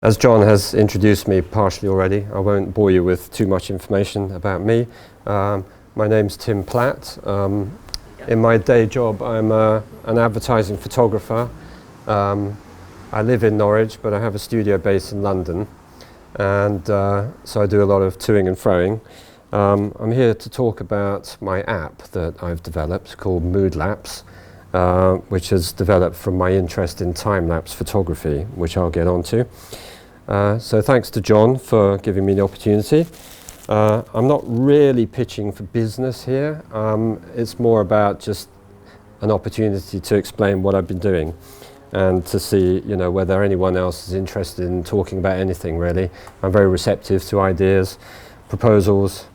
As John has introduced me partially already, I won't bore you with too much information about me. My name's Tim Platt. In my day job, I'm an advertising photographer. I live in Norwich, but I have a studio base in London, and so I do a lot of toing and froing. I'm here to talk about my app that I've developed called Moodlapse, which is developed from my interest in time-lapse photography, which I'll get onto. So thanks to John for giving me the opportunity. I'm not really pitching for business here. It's more about just an opportunity to explain what I've been doing and to see, whether anyone else is interested in talking about anything really. I'm very receptive to ideas, proposals,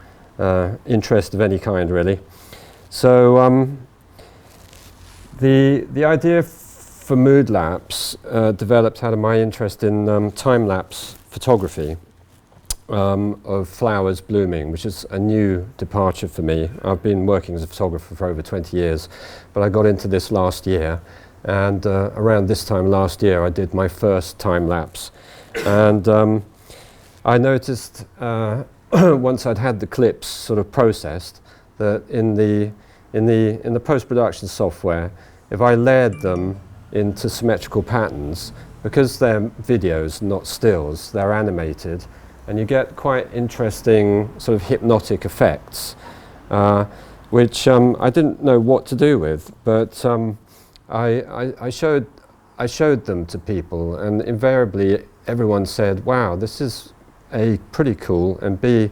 interest of any kind really. So the idea for Moodlapse developed out of my interest in time-lapse photography of flowers blooming, which is a new departure for me. I've been working as a photographer for over 20 years, but I got into this last year, and around this time last year I did my first time-lapse. And I noticed once I'd had the clips sort of processed that in the post-production software, if I layered them into symmetrical patterns, because they're videos, not stills, they're animated, and you get quite interesting sort of hypnotic effects, which I didn't know what to do with, but I showed them to people, and invariably everyone said, wow, this is A, pretty cool, and B,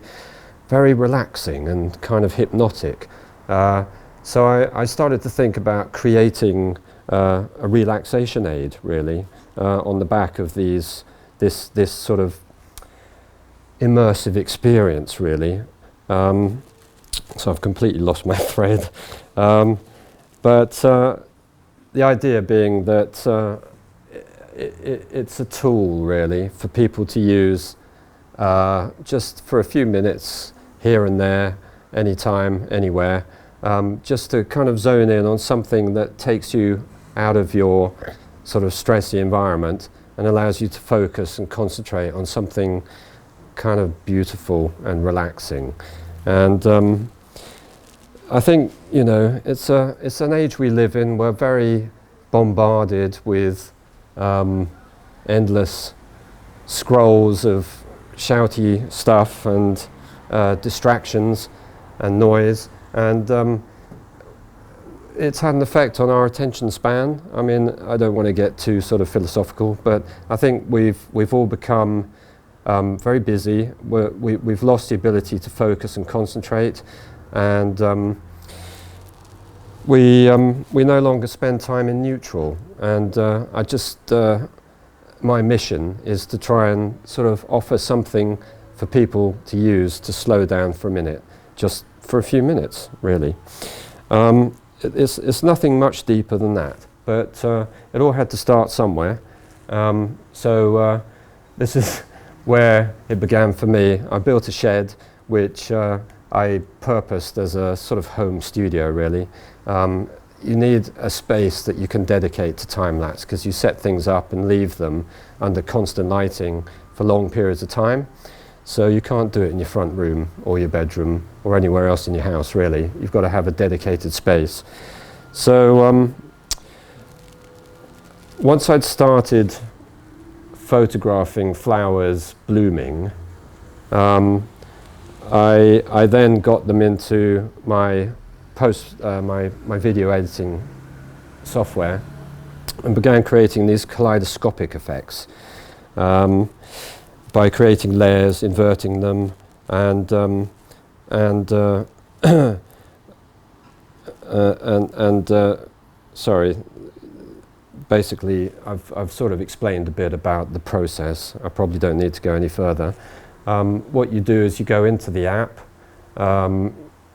very relaxing and kind of hypnotic. So I started to think about creating a relaxation aid, really, on the back of this sort of immersive experience, really. So I've completely lost my thread. But the idea being that it's a tool, really, for people to use just for a few minutes here and there, anytime, anywhere, just to kind of zone in on something that takes you out of your sort of stressy environment and allows you to focus and concentrate on something kind of beautiful and relaxing. And I think, it's an age we live in. We're very bombarded with endless scrolls of shouty stuff and distractions and noise, and it's had an effect on our attention span. I mean, I don't want to get too sort of philosophical, but I think we've all become very busy. We've lost the ability to focus and concentrate, and we no longer spend time in neutral. And my mission is to try and sort of offer something for people to use to slow down for a minute, just for a few minutes, really. It's nothing much deeper than that, but it all had to start somewhere. So this is where it began for me. I built a shed which I purposed as a sort of home studio, really. You need a space that you can dedicate to time-lapse, because you set things up and leave them under constant lighting for long periods of time. So you can't do it in your front room or your bedroom or anywhere else in your house, really. You've got to have a dedicated space. So once I'd started photographing flowers blooming, I then got them into my my video editing software and began creating these kaleidoscopic effects. By creating layers, inverting them, and sorry, basically I've sort of explained a bit about the process. I probably don't need to go any further. What you do is you go into the app.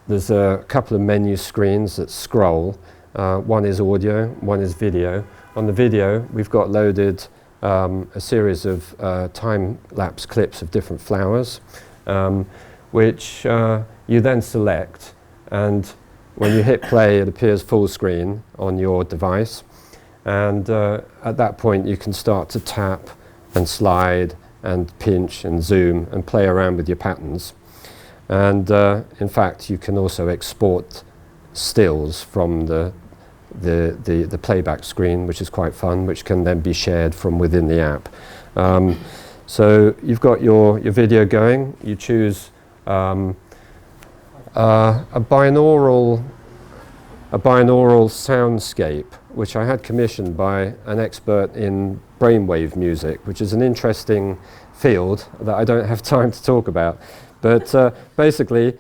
There's a couple of menu screens that scroll. One is audio, one is video. On the video, we've got loaded a series of time-lapse clips of different flowers, which you then select, and when you hit play it appears full screen on your device, and at that point you can start to tap and slide and pinch and zoom and play around with your patterns. And in fact, you can also export stills from the playback screen, which is quite fun, which can then be shared from within the app. So you've got your video going. You choose a binaural soundscape, which I had commissioned by an expert in brainwave music, which is an interesting field that I don't have time to talk about. But basically,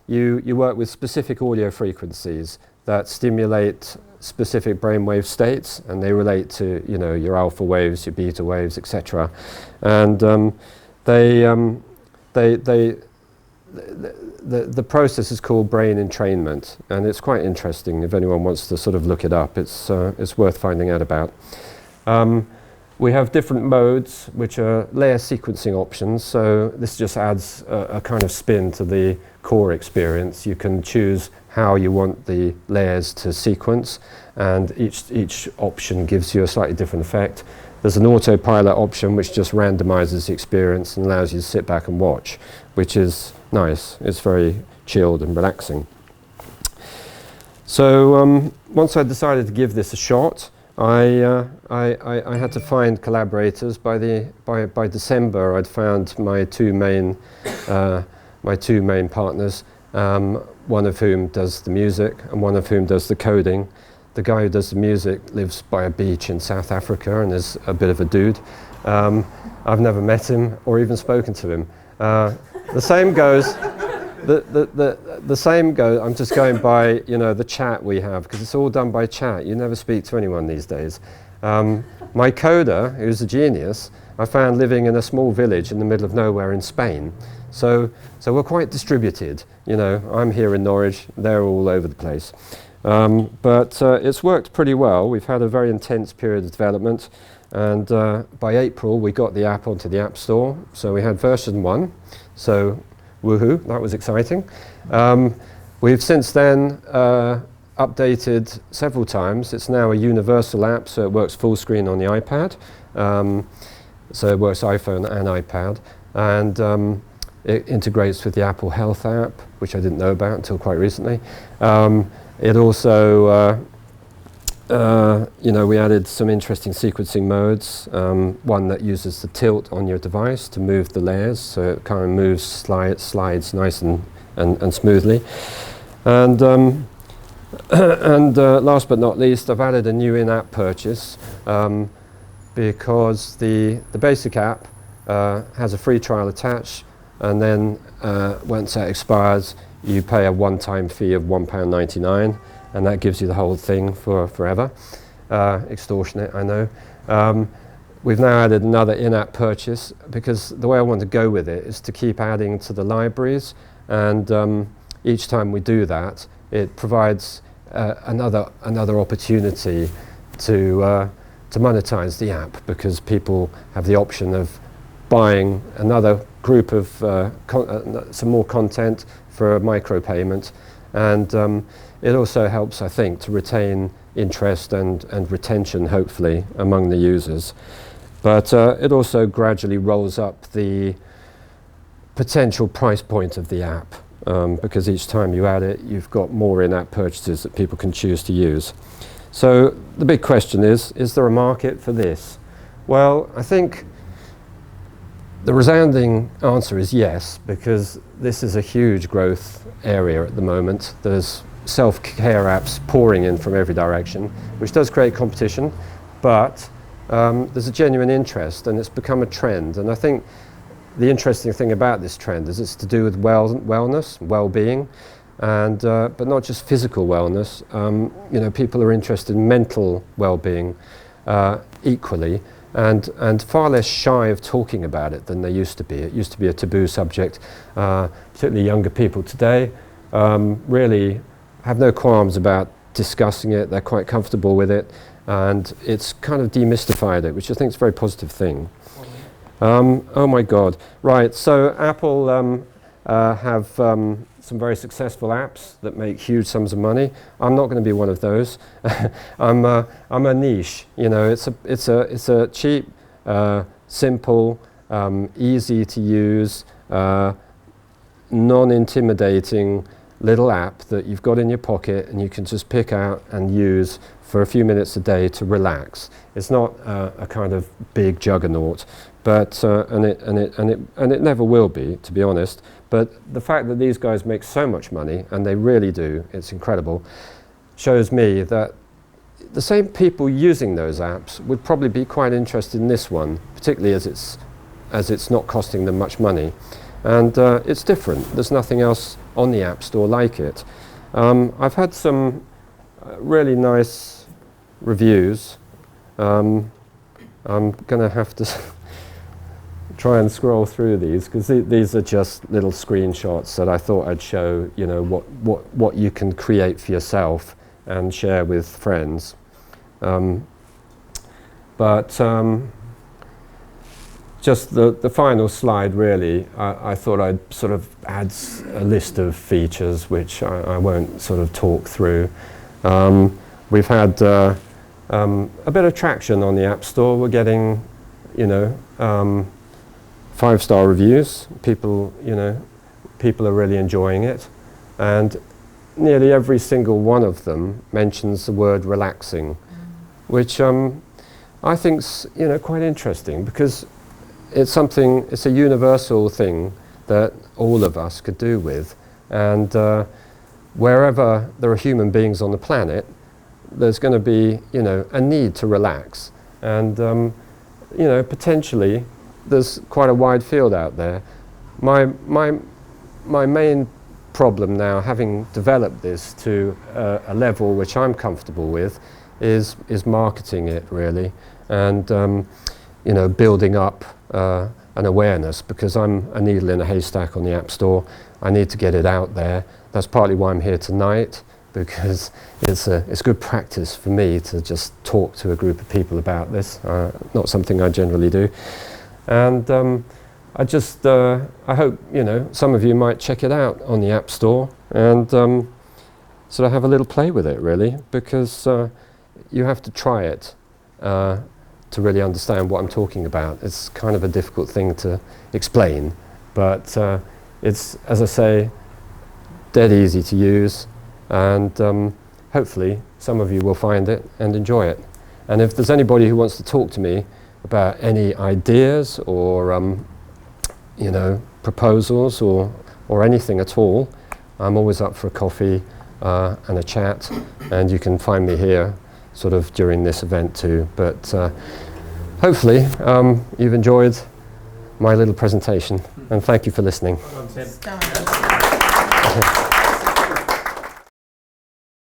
you work with specific audio frequencies that stimulate specific brainwave states, and they relate to, you know, your alpha waves, your beta waves, etc. And the process is called brain entrainment, and it's quite interesting. If anyone wants to sort of look it up, it's worth finding out about. We have different modes, which are layer sequencing options. So this just adds a kind of spin to the core experience. You can choose how you want the layers to sequence, and each option gives you a slightly different effect. There's an autopilot option which just randomizes the experience and allows you to sit back and watch, which is nice. It's very chilled and relaxing. So once I decided to give this a shot, I had to find collaborators. By December, I'd found my two main partners, one of whom does the music and one of whom does the coding. The guy who does the music lives by a beach in South Africa and is a bit of a dude. I've never met him or even spoken to him. The same goes. The same goes. I'm just going by, you know, the chat we have, because it's all done by chat. You never speak to anyone these days. My coder, who's a genius, I found living in a small village in the middle of nowhere in Spain. So we're quite distributed. You know, I'm here in Norwich. They're all over the place. But it's worked pretty well. We've had a very intense period of development, and by April we got the app onto the App Store. So we had version 1. So woohoo, that was exciting. We've since then updated several times. It's now a universal app, so it works full screen on the iPad. So it works iPhone and iPad. And it integrates with the Apple Health app, which I didn't know about until quite recently. It also, you know, we added some interesting sequencing modes. One that uses the tilt on your device to move the layers, so it kind of moves, slides nice and smoothly. And last but not least, I've added a new in-app purchase because the basic app has a free trial attached, and then once that expires, you pay a one-time fee of £1.99, and that gives you the whole thing for forever. Extortionate, I know. We've now added another in-app purchase because the way I want to go with it is to keep adding to the libraries, and each time we do that, it provides another opportunity to monetize the app, because people have the option of buying another group of some more content for a micropayment, and it also helps, I think, to retain interest and retention, hopefully, among the users. But it also gradually rolls up the potential price point of the app, because each time you add it, you've got more in-app purchases that people can choose to use. So the big question is there a market for this? Well, I think the resounding answer is yes, because this is a huge growth area at the moment. There's self-care apps pouring in from every direction, which does create competition, but there's a genuine interest, and it's become a trend. And I think the interesting thing about this trend is it's to do with wellness, well-being, and but not just physical wellness. You know, people are interested in mental well-being equally, and far less shy of talking about it than they used to be. It used to be a taboo subject. Particularly younger people today really have no qualms about discussing it. They're quite comfortable with it, and it's kind of demystified it, which I think is a very positive thing. Oh my God. Right, so Apple have some very successful apps that make huge sums of money. I'm not going to be one of those. I'm a niche. You know, it's a cheap, simple, easy to use, non-intimidating little app that you've got in your pocket and you can just pick out and use for a few minutes a day to relax. It's not a kind of big juggernaut, but and it never will be, to be honest. But the fact that these guys make so much money, and they really do, it's incredible, shows me that the same people using those apps would probably be quite interested in this one, particularly as it's not costing them much money. And it's different. There's nothing else on the App Store like it. I've had some really nice reviews. I'm going to have to try and scroll through these, because these are just little screenshots that I thought I'd show, you know, what you can create for yourself and share with friends. Just the final slide, really, I thought I'd sort of add a list of features which I won't sort of talk through. We've had a bit of traction on the App Store. We're getting, you know, 5-star reviews. People are really enjoying it. And nearly every single one of them mentions the word relaxing, which I think's, you know, quite interesting, because it's a universal thing that all of us could do with. And wherever there are human beings on the planet, there's going to be, you know, a need to relax. And, you know, potentially there's quite a wide field out there. My main problem now, having developed this to a level which I'm comfortable with, is marketing it, really, and you know, building up an awareness, because I'm a needle in a haystack on the App Store. I need to get it out there. That's partly why I'm here tonight, because it's good practice for me to just talk to a group of people about this. Not something I generally do. And I hope, you know, some of you might check it out on the App Store and sort of have a little play with it, really, because you have to try it to really understand what I'm talking about. It's kind of a difficult thing to explain, but it's, as I say, dead easy to use, and hopefully some of you will find it and enjoy it. And if there's anybody who wants to talk to me about any ideas or you know, proposals or anything at all, I'm always up for a coffee and a chat, and you can find me here sort of during this event too. But hopefully you've enjoyed my little presentation, and thank you for listening. Well done, Tim.